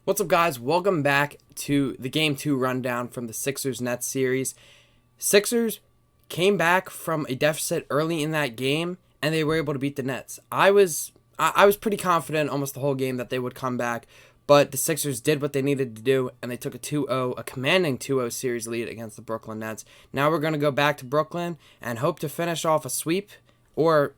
What's up, guys? Welcome back to the Game 2 rundown from the Sixers-Nets series. Sixers came back from a deficit early in that game, and they were able to beat the Nets. I was pretty confident almost the whole game that they would come back, but the Sixers did what they needed to do, and they took a commanding 2-0 series lead against the Brooklyn Nets. Now we're going to go back to Brooklyn and hope to finish off a sweep, or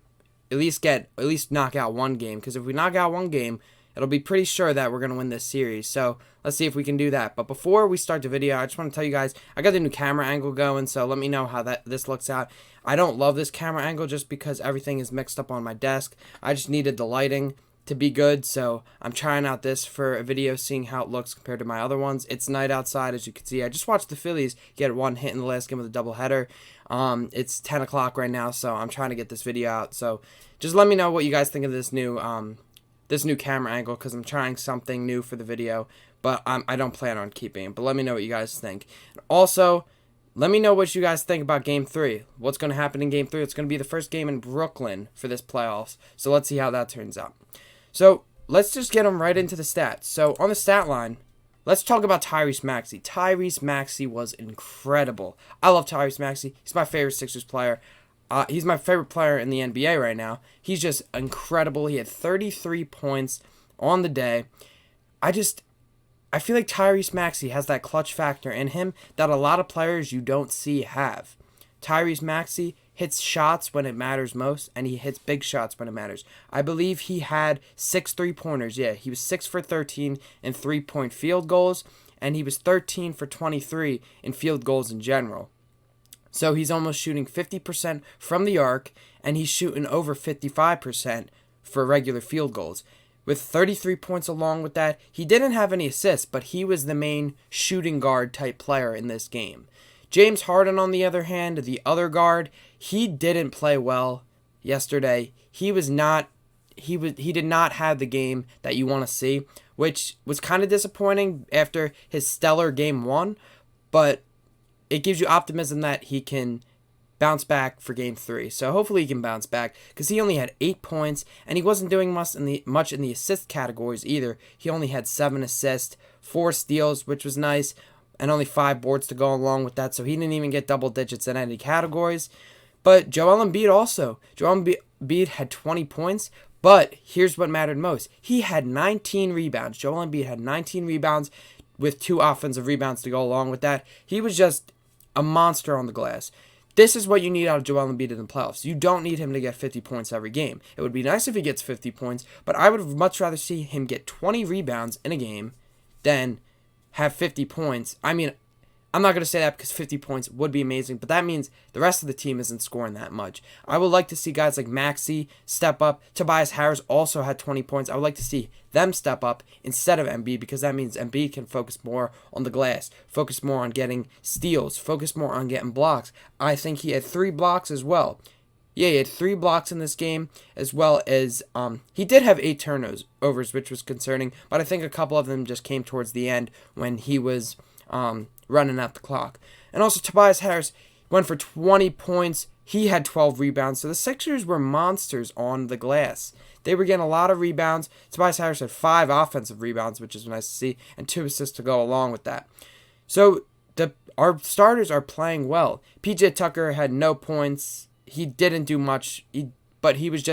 at least knock out one game, because if we knock out one game, it'll be pretty sure that we're going to win this series. So let's see if we can do that. But before we start the video, I just want to tell you guys, I got the new camera angle going, so let me know how this looks out. I don't love this camera angle just because everything is mixed up on my desk. I just needed the lighting to be good, so I'm trying out this for a video, seeing how it looks compared to my other ones. It's night outside, as you can see. I just watched the Phillies get one hit in the last game of the doubleheader. It's 10 o'clock right now, so I'm trying to get this video out. So just let me know what you guys think of this new camera angle, because I'm trying something new for the video, but I don't plan on keeping it. But let me know what you guys think. Also, let me know what you guys think about Game 3. What's going to happen in Game 3? It's going to be the first game in Brooklyn for this playoffs, so let's see how that turns out. So let's just get them right into the stats. So on the stat line, let's talk about Tyrese Maxey. Tyrese Maxey was incredible. I love Tyrese Maxey. He's my favorite Sixers player. He's my favorite player in the NBA right now. He's just incredible. He had 33 points on the day. I feel like Tyrese Maxey has that clutch factor in him that a lot of players you don't see have. Tyrese Maxey hits shots when it matters most, and he hits big shots when it matters. I believe he had 6 3-pointers. Yeah, he was 6 for 13 in 3-point field goals, and he was 13 for 23 in field goals in general. So he's almost shooting 50% from the arc, and he's shooting over 55% for regular field goals. With 33 points along with that, he didn't have any assists, but he was the main shooting guard type player in this game. James Harden, on the other hand, the other guard, he didn't play well yesterday. He did not have the game that you want to see, which was kind of disappointing after his stellar Game 1, but it gives you optimism that he can bounce back for Game 3. So hopefully he can bounce back, because he only had 8 points, and he wasn't doing much in the assist categories either. He only had 7 assists, 4 steals, which was nice, and only 5 boards to go along with that, so he didn't even get double digits in any categories. But Joel Embiid had 20 points, but here's what mattered most. He had 19 rebounds. Joel Embiid had 19 rebounds with 2 offensive rebounds to go along with that. He was just a monster on the glass. This is what you need out of Joel Embiid in the playoffs. You don't need him to get 50 points every game. It would be nice if he gets 50 points, but I would much rather see him get 20 rebounds in a game than have 50 points. I mean, I'm not going to say that because 50 points would be amazing, but that means the rest of the team isn't scoring that much. I would like to see guys like Maxey step up. Tobias Harris also had 20 points. I would like to see them step up instead of Embiid, because that means Embiid can focus more on the glass, focus more on getting steals, focus more on getting blocks. I think he had 3 blocks as well. Yeah, he had 3 blocks in this game, as well as he did have 8 turnovers, which was concerning, but I think a couple of them just came towards the end when he was running out the clock. And also Tobias Harris went for 20 points. He had 12 rebounds, so the Sixers were monsters on the glass. They were getting a lot of rebounds. Tobias Harris had 5 offensive rebounds, which is nice to see, and 2 assists to go along with that. So our starters are playing well. PJ Tucker had no points. He didn't do much, but he was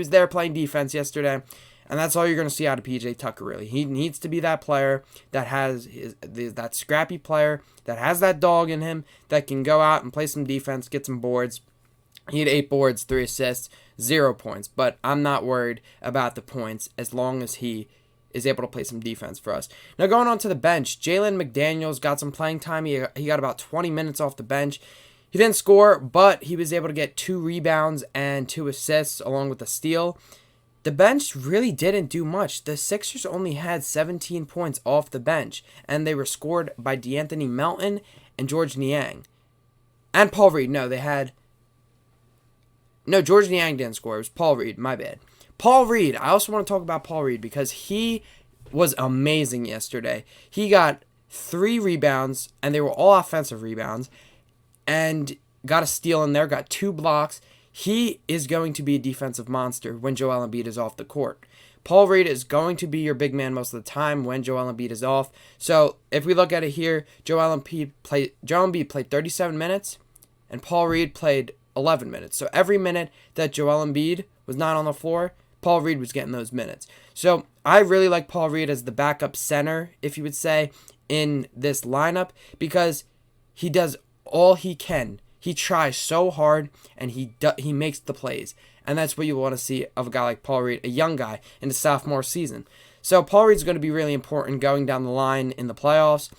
there playing defense yesterday, and that's all you're going to see out of PJ Tucker, really. He needs to be that player that has that scrappy player that has that dog in him, that can go out and play some defense, get some boards. He had 8 boards, 3 assists, 0 points, but I'm not worried about the points as long as he is able to play some defense for us. Now going on to the bench, Jalen McDaniels got some playing time. He got about 20 minutes off the bench. He didn't score, but he was able to get 2 rebounds and 2 assists along with a steal. The bench really didn't do much. The Sixers only had 17 points off the bench, and they were scored by DeAnthony Melton and George Niang. And Paul Reed. George Niang didn't score. It was Paul Reed. My bad. Paul Reed. I also want to talk about Paul Reed because he was amazing yesterday. He got 3 rebounds, and they were all offensive rebounds, and got a steal in there, got 2 blocks. He is going to be a defensive monster when Joel Embiid is off the court. Paul Reed is going to be your big man most of the time when Joel Embiid is off. So if we look at it here, Joel Embiid played 37 minutes, and Paul Reed played 11 minutes. So every minute that Joel Embiid was not on the floor, Paul Reed was getting those minutes. So I really like Paul Reed as the backup center, if you would say, in this lineup, because he does all he can. He tries so hard, and he makes the plays. And that's what you want to see of a guy like Paul Reed, a young guy in the sophomore season. So Paul Reed's going to be really important going down the line in the playoffs.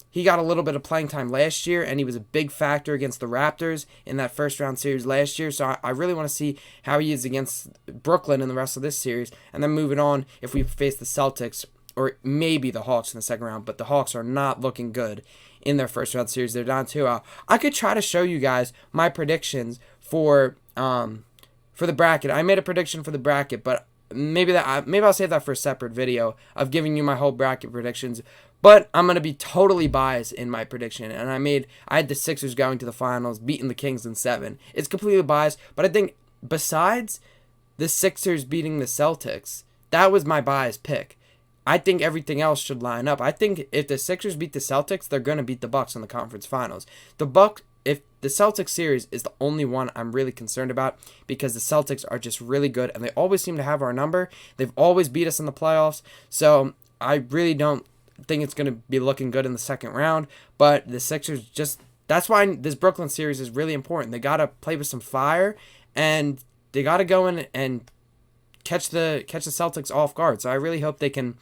He got a little bit of playing time last year, and he was a big factor against the Raptors in that first round series last year. So I really want to see how he is against Brooklyn in the rest of this series. And then moving on, if we face the Celtics or maybe the Hawks in the second round, but the Hawks are not looking good in their first round series. They're down 2-0. I could try to show you guys my predictions for the bracket. I made a prediction for the bracket, but maybe I'll save that for a separate video of giving you my whole bracket predictions. But I'm gonna be totally biased in my prediction, and I had the Sixers going to the finals, beating the Kings in 7. It's completely biased, but I think besides the Sixers beating the Celtics, that was my biased pick. I think everything else should line up. I think if the Sixers beat the Celtics, they're gonna beat the Bucks in the conference finals. If the Celtics series is the only one I'm really concerned about, because the Celtics are just really good and they always seem to have our number. They've always beat us in the playoffs, so I really don't think it's going to be looking good in the second round. But the Sixers that's why this Brooklyn series is really important. They got to play with some fire, and they got to go in and catch the Celtics off guard. So I really hope they can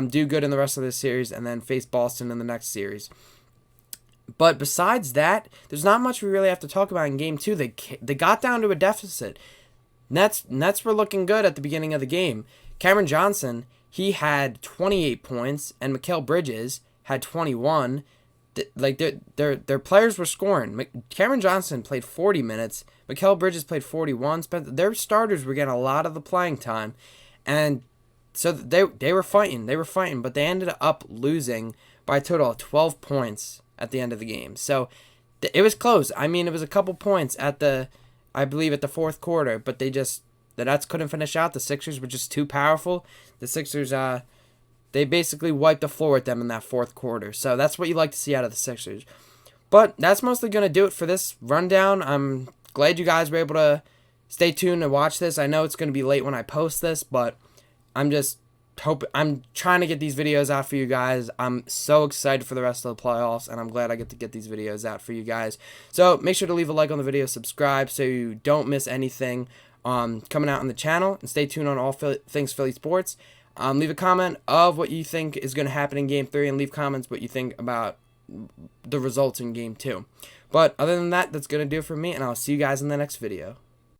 do good in the rest of this series and then face Boston in the next series. But besides that, there's not much we really have to talk about in Game 2. They got down to a deficit. Nets were looking good at the beginning of the game. Cameron Johnson, he had 28 points, and Mikal Bridges had 21. Their players were scoring. Cameron Johnson played 40 minutes. Mikal Bridges played 41. Their starters were getting a lot of the playing time, and so they were fighting. They were fighting, but they ended up losing by a total of 12 points at the end of the game. So it was close. I mean, it was a couple points I believe at the fourth quarter, but the Nets couldn't finish out. The Sixers were just too powerful. The Sixers, they basically wiped the floor with them in that fourth quarter. So that's what you like to see out of the Sixers. But that's mostly going to do it for this rundown. I'm glad you guys were able to stay tuned and watch this. I know it's going to be late when I post this, but I'm trying to get these videos out for you guys. I'm so excited for the rest of the playoffs, and I'm glad I get to get these videos out for you guys. So make sure to leave a like on the video, subscribe so you don't miss anything coming out on the channel, and stay tuned on all things Philly sports. Leave a comment of what you think is going to happen in Game 3, and leave comments what you think about the results in Game 2. But other than that, that's going to do it for me, and I'll see you guys in the next video.